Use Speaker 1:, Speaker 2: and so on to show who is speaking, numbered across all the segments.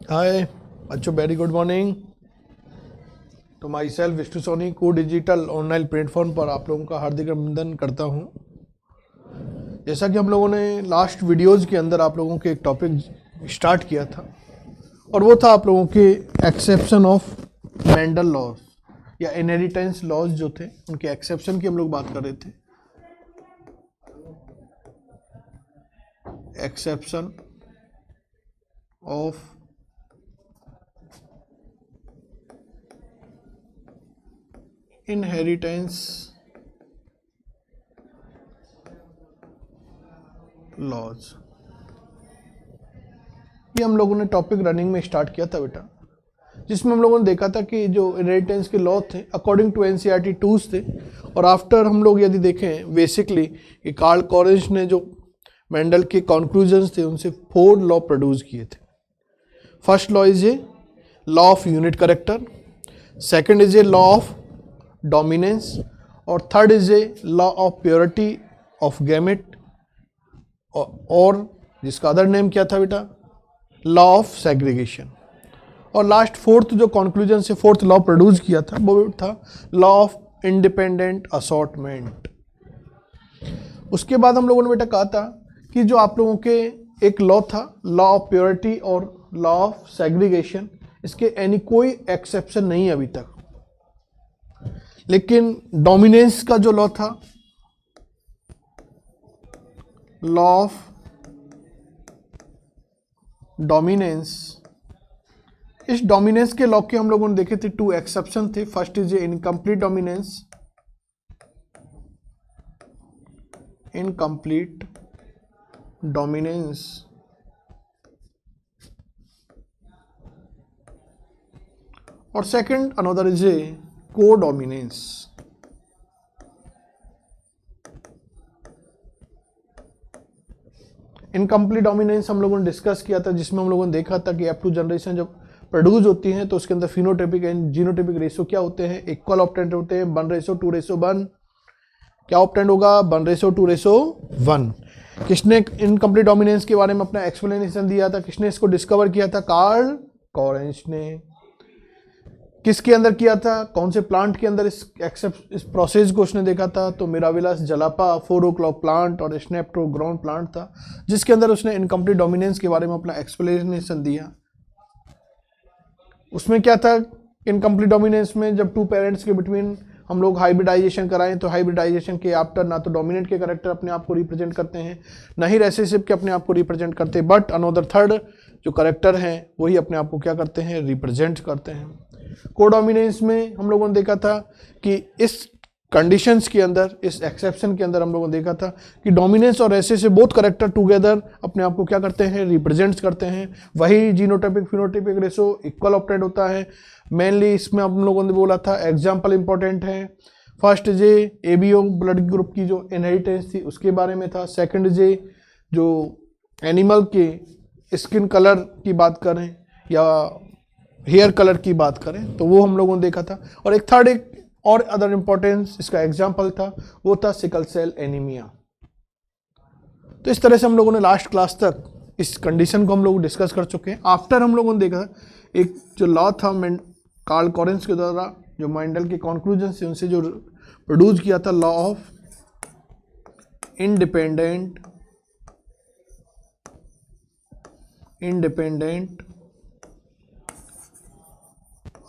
Speaker 1: हाय बच्चों, very good morning. तो my self Vishnu Soni को डिजिटल ऑनलाइन प्लेटफॉर्म पर आप लोगों का हार्दिक अभिनंदन करता हूं। जैसा कि हम लोगों ने लास्ट वीडियोज़ के अंदर आप लोगों के एक टॉपिक स्टार्ट किया था और वो था आप लोगों के एक्सेप्शन ऑफ मेंडल लॉज या इनहेरिटेंस लॉज जो थे उनके एक्सेप्शन की हम लोग बात कर रहे थे। एक्सेप्शन ऑफ इनहेरिटेंस लॉज, ये हम लोगों ने टॉपिक रनिंग में स्टार्ट किया था बेटा, जिसमें हम लोगों ने देखा था कि जो इनहेरिटेंस के लॉ थे अकॉर्डिंग टू एनसीईआरटी टूल्स थे। और आफ्टर हम लोग यदि देखें बेसिकली कि कार्ल कॉरेंज ने जो मेंडल के कंक्लूजन्स थे उनसे 4 लॉ प्रोड्यूस किए थे। First law is a law of unit character, second is a law of dominance और third is a law of purity of gamete और जिसका अदर नेम क्या था बेटा, लॉ ऑफ सेग्रीगेशन। और लास्ट फोर्थ जो कंक्लूजन से फोर्थ लॉ प्रोड्यूस किया था वो था लॉ ऑफ इंडिपेंडेंट असॉर्टमेंट। उसके बाद हम लोगों ने बेटा कहा था कि जो आप लोगों के एक लॉ था लॉ ऑफ प्योरिटी और लॉ ऑफ सेग्रीगेशन, इसके एनी कोई एक्सेप्शन नहीं है अभी तक। लेकिन डोमिनेंस का जो लॉ था लॉ ऑफ डोमिनेंस, इस डोमिनेंस के लॉ के हम लोगों ने देखे थे 2 एक्सेप्शन थे। First is A incomplete dominance, incomplete dominance और सेकंड अनदर इज ए को डोमिनेंस। इनकम्प्लीट डोमिनेंस हम लोगों ने डिस्कस किया था, जिसमें हम लोगों ने देखा था कि F2 जनरेशन जब प्रोड्यूस होती है तो उसके अंदर फिनोटाइपिक एंड जीनोटाइपिक रेशियो क्या होते हैं, इक्वल ऑप्टेंट होते हैं 1:2:1। क्या ऑप्टेंट होगा, 1:2:1। किसने इनकम्प्लीट डोमिनेंस के बारे में अपना एक्सप्लेनेशन दिया था, किसने इसको डिस्कवर किया था, कार्ल कॉरेंज ने। किसके अंदर किया था, कौन से प्लांट के अंदर इस प्रोसेस को उसने देखा था, तो मिराविलास जलापा 4 o'clock प्लांट और स्नैप्टोग्राउंड प्लांट था, जिसके अंदर उसने इनकम्प्लीट डोमिनेंस के बारे में अपना एक्सप्लेनेशन दिया। उसमें क्या था, इनकम्प्लीट डोमिनेंस में जब 2 पेरेंट्स के बिटवीन हम लोग हाइब्रिडाइजेशन कराएं तो हाइब्रिडाइजेशन के आफ्टर ना तो डोमिनेंट के कैरेक्टर अपने आप को रिप्रेजेंट करते हैं, ना ही रिसेसिव के अपने आप को रिप्रेजेंट करते, बट अनदर थर्ड जो कैरेक्टर हैं वही अपने आप को क्या करते हैं, रिप्रेजेंट करते हैं। कोडोमिनेंस में हम लोगों ने देखा था कि इस कंडीशंस के अंदर, इस एक्सेप्शन के अंदर हम लोगों ने देखा था कि डोमिनेंस और रेसेसिव बोथ कैरेक्टर टुगेदर अपने आप को क्या करते हैं, रिप्रेजेंट करते हैं। वही जीनोटाइपिक फिनोटाइपिक रेशो इक्वल ऑप्टेंट होता है। मेनली इसमें हम लोगों ने बोला था एग्जाम्पल इंपॉर्टेंट है। फर्स्ट जे एबीओ ब्लड ग्रुप की जो इनहेरिटेंस थी उसके बारे में था। सेकंड जे जो एनिमल के स्किन कलर की बात करें या हेयर कलर की बात करें तो वो हम लोगों ने देखा था। और एक थर्ड एक और अदर इंपॉर्टेंस इसका एग्जाम्पल था, वो था सिकल सेल एनीमिया। तो इस तरह से हम लोगों ने लास्ट क्लास तक इस कंडीशन को हम लोग डिस्कस कर चुके हैं। आफ्टर हम लोगों ने देखा एक जो लॉ था कार्ल कॉरेंज के द्वारा, जो मेंडल के कंक्लूजन से उनसे जो प्रोड्यूस किया था, law of independent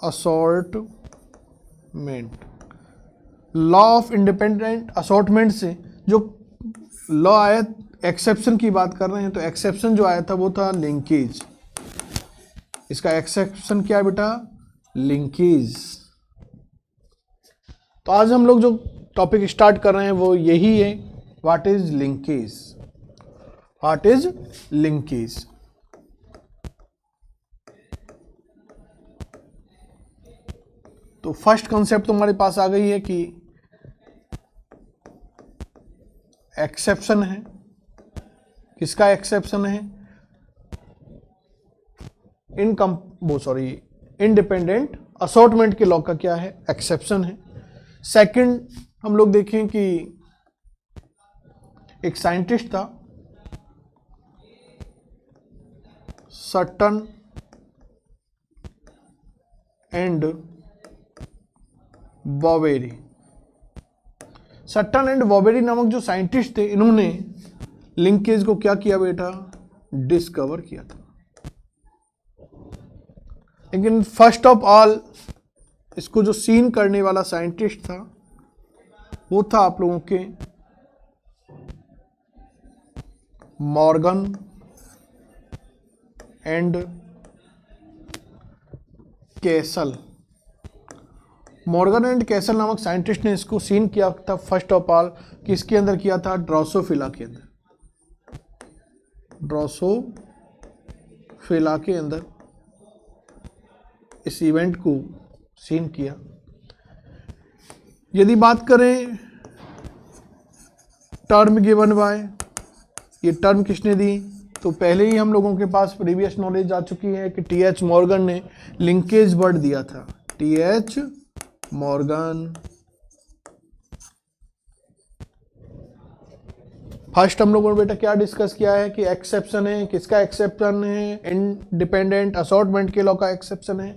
Speaker 1: assortment. Law of independent assortment से जो लॉ आया, एक्सेप्शन की बात कर रहे हैं तो एक्सेप्शन जो आया था वो था लिंकेज। इसका एक्सेप्शन क्या है बेटा, लिंकेज। तो आज हम लोग जो टॉपिक स्टार्ट कर रहे हैं वो यही है, what is linkage. What is linkage. तो फर्स्ट कॉन्सेप्ट तुम्हारे पास आ गई है कि एक्सेप्शन है। किसका एक्सेप्शन है, इंडिपेंडेंट असॉर्टमेंट के लॉ का क्या है, एक्सेप्शन है। सेकंड हम लोग देखें कि एक साइंटिस्ट था सर्टन एंड बॉवेरी। सट्टन एंड बॉवेरी नामक जो साइंटिस्ट थे, इन्होंने लिंकेज को क्या किया बेटा, डिस्कवर किया था। लेकिन फर्स्ट ऑफ ऑल इसको जो सीन करने वाला साइंटिस्ट था वो था आप लोगों के Morgan and castle. Morgan and castle नामक साइंटिस्ट ने इसको सीन किया था फर्स्ट ऑफ ऑल, किसके अंदर किया था, ड्रोसोफिला के अंदर। ड्रोसोफिला के अंदर इस इवेंट को सीन किया। यदि बात करें टर्म गिवन बाय, ये टर्म किसने दी, तो पहले ही हम लोगों के पास प्रीवियस नॉलेज आ चुकी है कि टी.एच. मॉर्गन ने लिंकेज वर्ड दिया था। टी.एच. मॉर्गन फर्स्ट हम लोगों ने बेटा क्या डिस्कस किया है कि एक्सेप्शन है, किसका एक्सेप्शन है, इंडिपेंडेंट असॉर्टमेंट के लॉ का एक्सेप्शन है।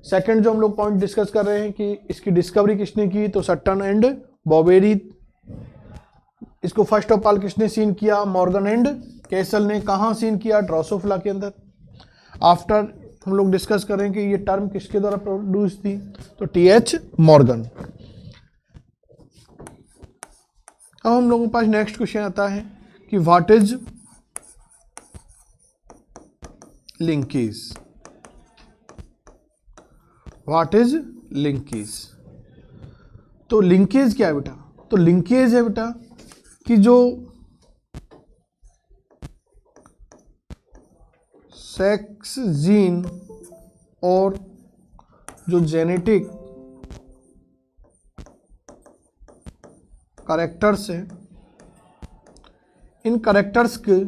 Speaker 1: सेकंड जो हम लोग पॉइंट डिस्कस कर रहे हैं कि इसकी डिस्कवरी किसने की, तो सट्टन एंड बॉवेरी। इसको फर्स्ट ऑफ ऑल किसने सीन किया, मॉर्गन एंड कैसल ने। कहाँ सीन किया, ड्रोसोफिला के अंदर। आफ्टर हम लोग डिस्कस करें कि ये टर्म किसके द्वारा प्रोड्यूस थी, तो टी.एच. मॉर्गन। अब हम लोगों के पास नेक्स्ट क्वेश्चन आता है कि what is linkage. What is linkage, तो लिंकेज क्या है बेटा, तो लिंकेज है बेटा कि जो सेक्स जीन और जो जेनेटिक कैरेक्टर्स हैं, इन कैरेक्टर्स के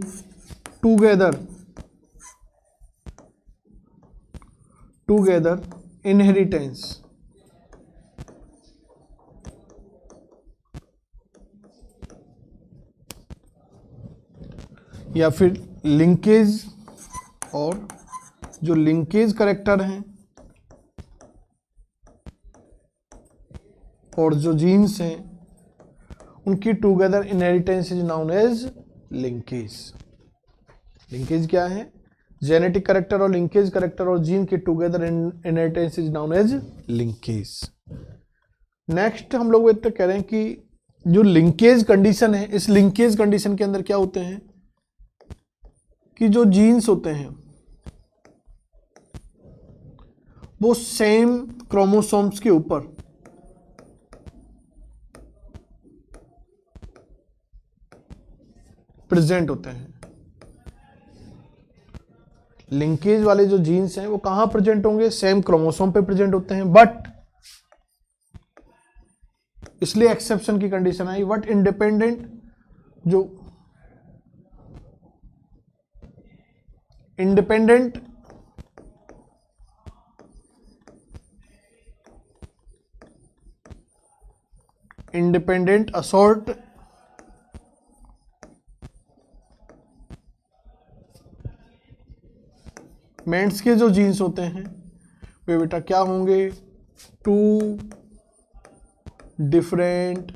Speaker 1: टूगेदर इनहेरिटेंस या फिर लिंकेज, और जो लिंकेज कैरेक्टर हैं और जो जीन्स हैं उनकी together inheritance is known as linkage. Linkage क्या है, जेनेटिक कैरेक्टर और लिंकेज कैरेक्टर और जीन के together inheritance is known as linkage. Next हम लोग तो कह रहे हैं कि जो लिंकेज कंडीशन है, इस लिंकेज कंडीशन के अंदर क्या होते हैं कि जो जीन्स होते हैं वो सेम क्रोमोसोम्स के ऊपर प्रेजेंट होते हैं। लिंकेज वाले जो जीन्स हैं वो कहां प्रेजेंट होंगे, सेम क्रोमोसोम पे प्रेजेंट होते हैं। बट इसलिए एक्सेप्शन की कंडीशन आई, बट इंडिपेंडेंट जो इंडिपेंडेंट असॉर्ट मेंट्स के जो जीन्स होते हैं वे बेटा क्या होंगे, टू डिफरेंट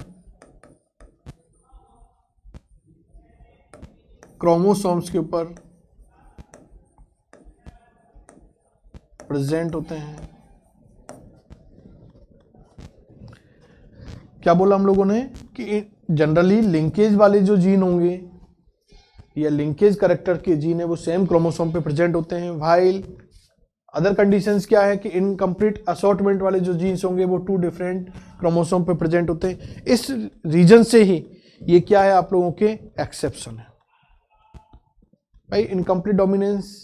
Speaker 1: क्रोमोसोम्स के ऊपर प्रेजेंट होते हैं। क्या बोला हम लोगों ने कि जनरली लिंकेज वाले जो जीन होंगे या लिंकेज कैरेक्टर के जीन है वो सेम क्रोमोसोम पे प्रेजेंट होते हैं। व्हाइल अदर कंडीशंस क्या है कि इनकम्प्लीट असॉर्टमेंट वाले जो जीन्स होंगे वो टू डिफरेंट क्रोमोसोम पे प्रेजेंट होते हैं। इस रीजन से ही ये क्या है आप लोगों के एक्सेप्शन है भाई। इनकम्प्लीट डोमिनेंस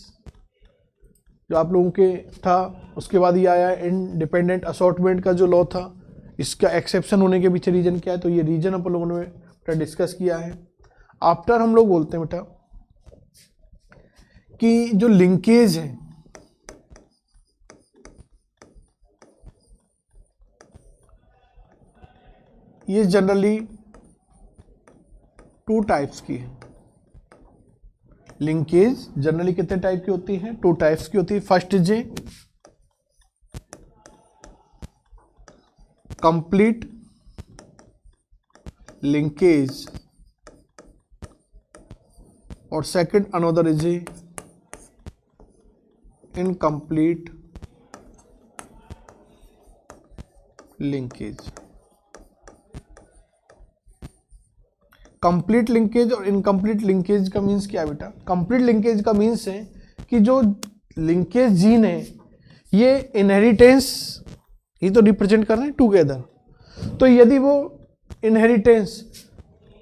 Speaker 1: जो आप लोगों के था, उसके बाद ये आया इंडिपेंडेंट असॉर्टमेंट का जो लॉ था, इसका एक्सेप्शन होने के पीछे रीजन क्या है, तो ये रीजन अपन लोगों ने डिस्कस किया है। आफ्टर हम लोग बोलते हैं बेटा कि जो लिंकेज है ये जनरली टू टाइप्स की है। लिंकेज जनरली कितने टाइप की होती है, टू टाइप्स की होती है। फर्स्ट इज कंप्लीट लिंकेज और second another is A incomplete linkage. Complete linkage और इनकम्प्लीट लिंकेज का मीन्स क्या है बेटा? कंप्लीट लिंकेज का मीन्स है कि जो लिंकेज जीन है ये इनहेरिटेंस ही तो रिप्रेजेंट कर रहे हैं टुगेदर। तो यदि वो इनहेरिटेंस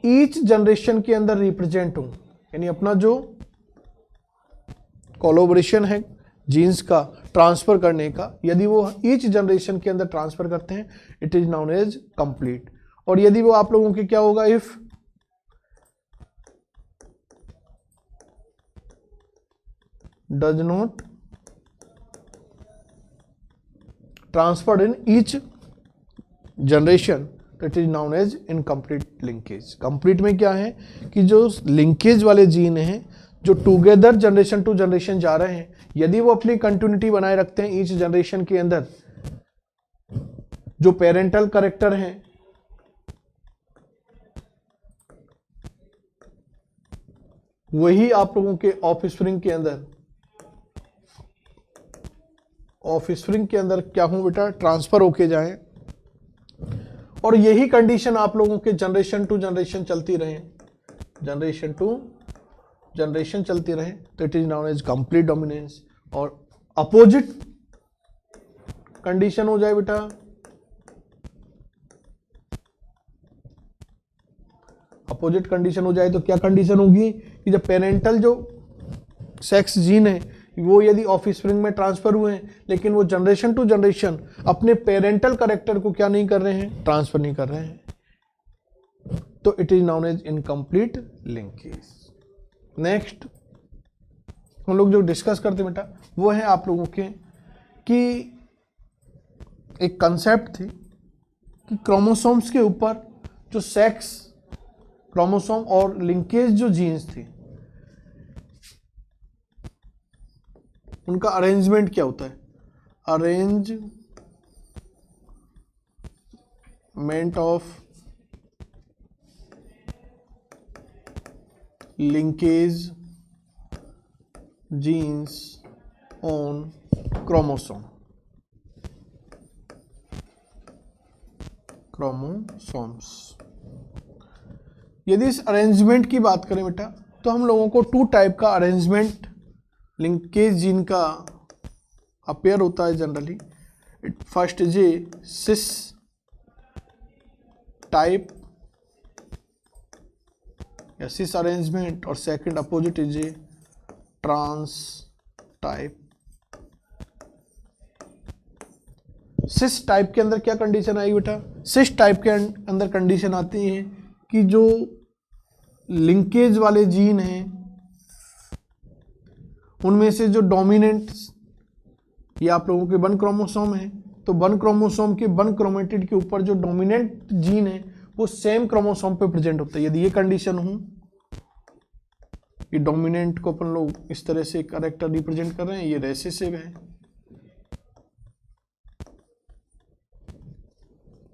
Speaker 1: ईच जनरेशन के अंदर रिप्रेजेंट हो, यानी अपना जो कोलैबोरेशन है जीन्स का ट्रांसफर करने का, यदि वो ईच जनरेशन के अंदर ट्रांसफर करते हैं, it is known as complete. और यदि वो आप लोगों के क्या होगा, if does not transferred in each generation, तो it is known as incomplete linkage. Complete में क्या है कि जो लिंकेज वाले जीन हैं जो टुगेदर जनरेशन टू जनरेशन जा रहे हैं, यदि वो अपनी कंटिन्यूटी बनाए रखते हैं ईच जनरेशन के अंदर, जो पेरेंटल कैरेक्टर हैं वही आप लोगों के ऑफस्प्रिंग के अंदर क्या हो बेटा, ट्रांसफर होके जाएं। और यही कंडीशन आप लोगों के जनरेशन टू जनरेशन चलती रहे, जनरेशन टू जनरेशन चलती रहे, तो it is known as complete dominance. और अपोजिट कंडीशन हो जाए बेटा, अपोजिट कंडीशन हो जाए तो क्या कंडीशन होगी कि जब पेरेंटल जो सेक्स जीन है वो यदि ऑफस्प्रिंग में ट्रांसफर हुए हैं, लेकिन वो जनरेशन टू जनरेशन अपने पेरेंटल कैरेक्टर को क्या नहीं कर रहे हैं, ट्रांसफर नहीं कर रहे हैं, तो it is known as incomplete linkage. Next हम लोग जो डिस्कस करते बेटा वो है आप लोगों के कि एक कंसेप्ट थी कि क्रोमोसोम्स के ऊपर जो सेक्स क्रोमोसोम और लिंकेज जो जीन्स थी उनका अरेंजमेंट क्या होता है, arrangement of linkage genes on chromosomes. यदि इस अरेंजमेंट की बात करें बेटा तो हम लोगों को टू टाइप का अरेंजमेंट लिंकेज जीन का अपेयर होता है generally. First is a cis type या सिस अरेंजमेंट, और second opposite is a trans type. Cis type के अंदर क्या कंडीशन आएगी बेटा, सिस टाइप के अंदर कंडीशन आती है कि जो लिंकेज वाले जीन हैं उनमें से जो डोमिनेंट, ये आप लोगों के 1 क्रोमोसोम है, तो 1 क्रोमोसोम के 1 क्रोमेटिड के ऊपर जो डोमिनेंट जीन है वो सेम क्रोमोसोम पे प्रेजेंट होता है। यदि ये कंडीशन हो कि डोमिनेंट को अपन लोग इस तरह से कैरेक्टर रिप्रेजेंट कर रहे हैं, ये रेसेसिव है,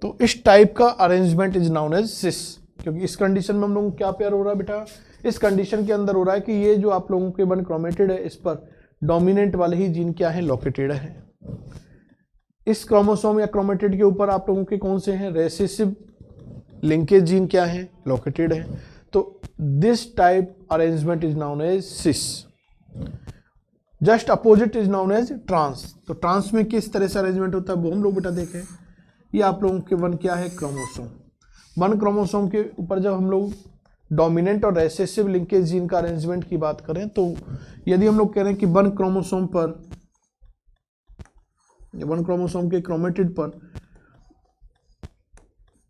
Speaker 1: तो इस टाइप का अरेंजमेंट इज नाउन एज सिस। क्योंकि इस कंडीशन में हम लोगों को क्या पेयर हो रहा है बेटा, इस कंडीशन के अंदर हो रहा है कि ये जो आप लोगों के 1 क्रोमेटिड है इस पर डोमिनेंट वाले ही जीन क्या है, लोकेटेड है। इस क्रोमोसोम या क्रोमेटिड के ऊपर आप लोगों के कौन से हैं, रेसेसिव लिंकेज जीन क्या है, लोकेटेड है। तो this type arrangement is known as cis. Just opposite is known as trans. तो ट्रांस में किस तरह से अरेंजमेंट होता है वो हम लोग बेटा देखें। ये आप लोगों के 1 क्या है, क्रोमोसोम। 1 क्रोमोसोम के ऊपर जब हम लोग डोमिनेंट और रेसेसिव लिंकेज जीन का अरेंजमेंट की बात करें, तो यदि हम लोग कह रहे हैं कि 1 क्रोमोसोम पर, 1 क्रोमोसोम के क्रोमेटिड पर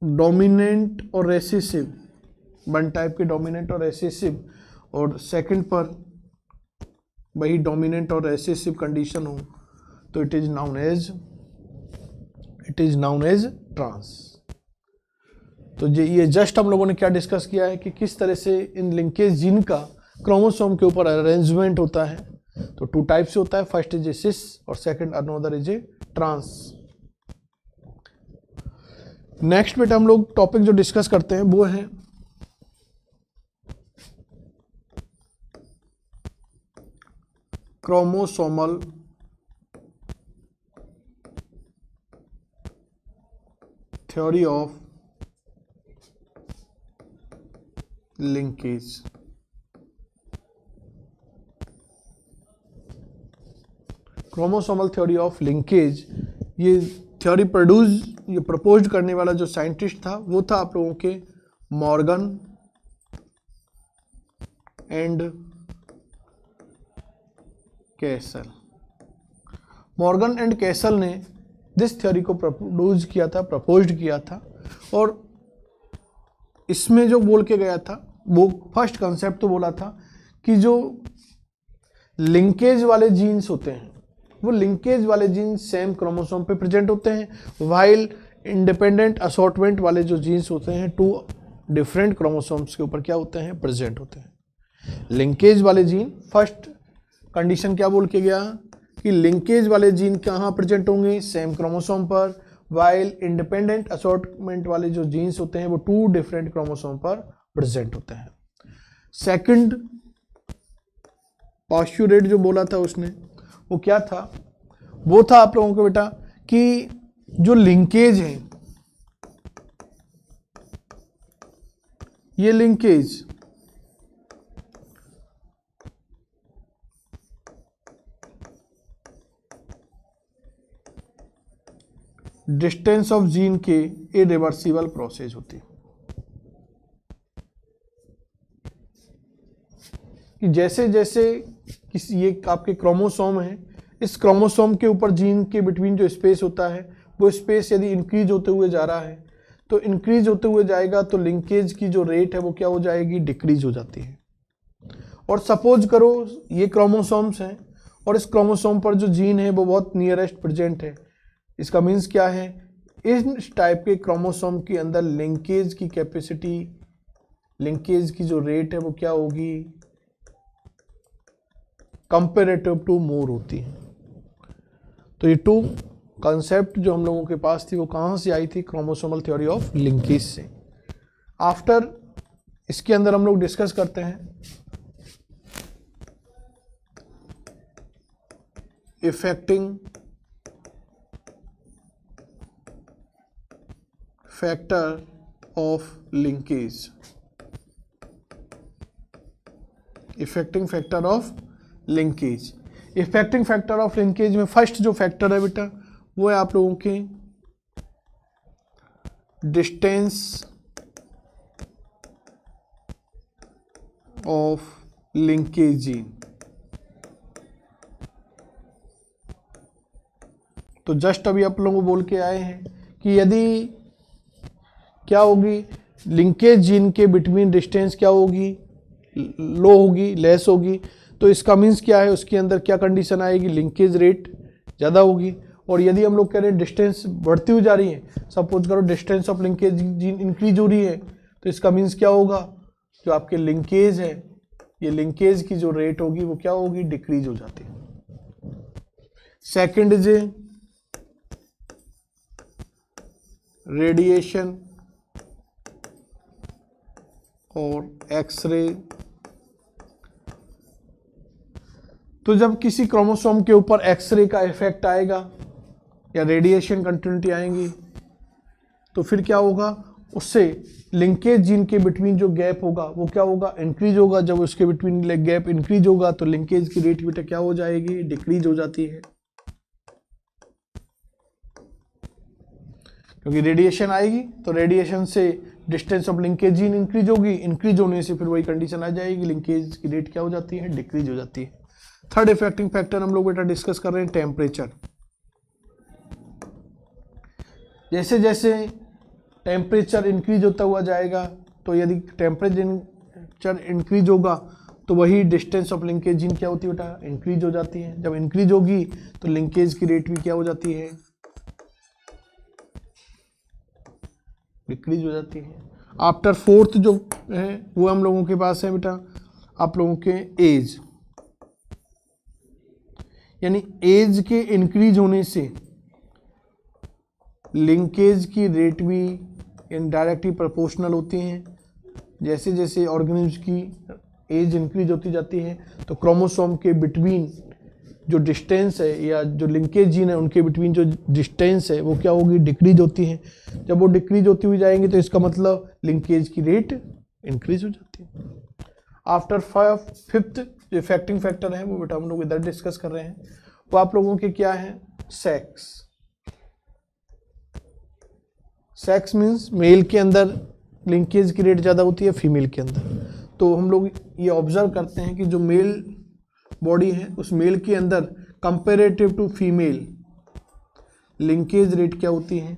Speaker 1: डोमिनेंट और रेसेसिव, 1 टाइप के डोमिनेंट और रेसेसिव, और सेकंड पर वही डोमिनेंट और रेसेसिव कंडीशन हो, तो it is known as trans. तो ये जस्ट हम लोगों ने क्या डिस्कस किया है कि किस तरह से इन लिंकेज जीन का क्रोमोसोम के ऊपर अरेंजमेंट होता है। तो 2 टाइप से होता है, फर्स्ट इज ए सिस और second another is a trans. Next बेटा हम लोग टॉपिक जो डिस्कस करते हैं वो है chromosomal theory of linkage. Chromosomal theory of linkage, ये थ्योरी ये प्रपोज करने वाला जो साइंटिस्ट था वो था आप लोगों के Morgan and castle. Morgan and Castle ने दिस थ्योरी को प्रपोज किया था और इसमें जो बोल के गया था वो फर्स्ट कंसेप्ट तो बोला था कि जो लिंकेज वाले जीन्स होते हैं वो लिंकेज वाले जीन्स सेम क्रोमोसोम पे प्रेजेंट होते हैं, वाइल इंडिपेंडेंट असॉर्टमेंट वाले जो जीन्स होते हैं 2 डिफरेंट क्रोमोसोम्स के ऊपर क्या होते हैं, प्रेजेंट होते हैं। लिंकेज वाले जीन, फर्स्ट कंडीशन क्या बोल के गया कि लिंकेज वाले जीन कहाँ प्रेजेंट होंगे, सेम क्रोमोसोम पर, वाइल इंडिपेंडेंट असॉर्टमेंट वाले जो जीन्स होते हैं वो 2 डिफरेंट क्रोमोसोम पर प्रेजेंट होते हैं। सेकंड पॉस्टुलेट जो बोला था उसने वो क्या था, वो था आप लोगों को बेटा कि जो लिंकेज है, ये लिंकेज डिस्टेंस ऑफ जीन के इरिवर्सिबल प्रोसेस होती है। कि जैसे जैसे किसी ये आपके क्रोमोसोम है, इस क्रोमोसोम के ऊपर जीन के बिटवीन जो स्पेस होता है वो स्पेस यदि इंक्रीज होते हुए जा रहा है तो इंक्रीज होते हुए जाएगा तो लिंकेज की जो रेट है वो क्या हो जाएगी, डिक्रीज हो जाती है। और सपोज करो ये क्रोमोसोम्स हैं और इस क्रोमोसोम पर जो जीन है वो बहुत नियरेस्ट प्रेजेंट है, इसका मीन्स क्या है, इस टाइप के क्रोमोसोम के अंदर लिंकेज की कैपेसिटी, लिंकेज की जो रेट है वो क्या होगी, कंपेरेटिव टू मोर होती है। तो ये 2 कॉन्सेप्ट जो हम लोगों के पास थी वो कहाँ से आई थी, क्रोमोसोमल थ्योरी ऑफ लिंकेज से। आफ्टर इसके अंदर हम लोग डिस्कस करते हैं affecting factor of linkage. Affecting factor of linkage, affecting factor of linkage में फर्स्ट जो फैक्टर है बेटा वो है आप लोगों के डिस्टेंस ऑफ लिंकेज जीन। तो जस्ट अभी आप लोगों को बोल के आए हैं कि यदि क्या होगी, लिंकेज जीन के बिटवीन डिस्टेंस क्या होगी, लो होगी, लेस होगी, तो इसका मीन्स क्या है, उसके अंदर क्या कंडीशन आएगी, लिंकेज रेट ज़्यादा होगी। और यदि हम लोग कह रहे हैं डिस्टेंस बढ़ती हुई जा रही है, सपोज करो distance of linkage gene increase हो रही है, तो इसका मीन्स क्या होगा, जो आपके लिंकेज है, ये लिंकेज की जो रेट होगी वो क्या होगी, डिक्रीज हो जाती है। सेकंड इज रेडिएशन और एक्सरे। तो जब किसी क्रोमोसोम के ऊपर एक्सरे का इफेक्ट आएगा या रेडिएशन कंटिन्यूटी आएंगी तो फिर क्या होगा, उससे लिंकेज जीन के बिटवीन जो गैप होगा वो क्या होगा, इंक्रीज होगा। जब उसके बिटवीन गैप इंक्रीज होगा तो लिंकेज की रेट बेटा क्या हो जाएगी, डिक्रीज हो जाती है, क्योंकि रेडिएशन आएगी तो रेडिएशन से distance of linkage gene increase होगी, इंक्रीज होने से फिर वही कंडीशन आ जाएगी, लिंकेज की रेट क्या हो जाती है, डिक्रीज हो जाती है। थर्ड इफेक्टिंग फैक्टर हम लोग बेटा डिस्कस कर रहे हैं टेम्परेचर। जैसे जैसे टेम्परेचर इंक्रीज होता हुआ जाएगा तो यदि टेम्परेचर इंक्रीज होगा तो वही डिस्टेंस ऑफ लिंकेज जीन क्या होती है बेटा, इंक्रीज हो जाती है। जब इंक्रीज होगी तो लिंकेज की रेट भी क्या हो जाती है, डिक्रीज हो जाती है। आफ्टर फोर्थ जो है वो हम लोगों के पास है बेटा आप लोगों के एज, यानी एज के इंक्रीज होने से लिंकेज की रेट भी इनडायरेक्टली प्रोपोर्शनल होती हैं। जैसे जैसे ऑर्गेनिज्म की एज इंक्रीज होती जाती है तो क्रोमोसोम के बिटवीन जो डिस्टेंस है या जो लिंकेज जीन है उनके बिटवीन जो डिस्टेंस है वो क्या होगी, डिक्रीज होती है। जब वो डिक्रीज होती हुई जाएंगी तो इसका मतलब लिंकेज की रेट इंक्रीज हो जाती है। आफ्टर फिफ्थ जो इफेक्टिंग फैक्टर है वो बेटा हम लोग इधर डिस्कस कर रहे हैं, वो आप लोगों के क्या है, सेक्स। सेक्स मीन्स मेल के अंदर लिंकेज की रेट ज़्यादा होती है फीमेल के अंदर। तो हम लोग ये ऑब्जर्व करते हैं कि जो मेल बॉडी है उस मेल के अंदर comparative to female linkage rate क्या होती है,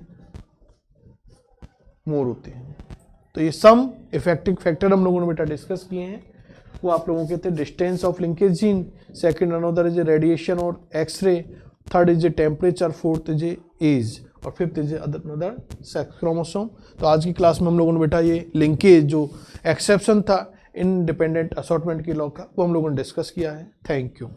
Speaker 1: मोर होती है। तो ये सम इफेक्टिंग फैक्टर हम लोगों ने बेटा डिस्कस किए हैं, वो आप लोगों के थे distance of linkage gene, second another is a radiation और X ray, third is a temperature, fourth is a age और fifth is another sex chromosome. तो आज की क्लास में हम लोगों ने बेटा ये लिंकेज जो एक्सेप्शन था इंडिपेंडेंट असॉर्टमेंट की लॉ का वो हम लोगों ने डिस्कस किया है। Thank you.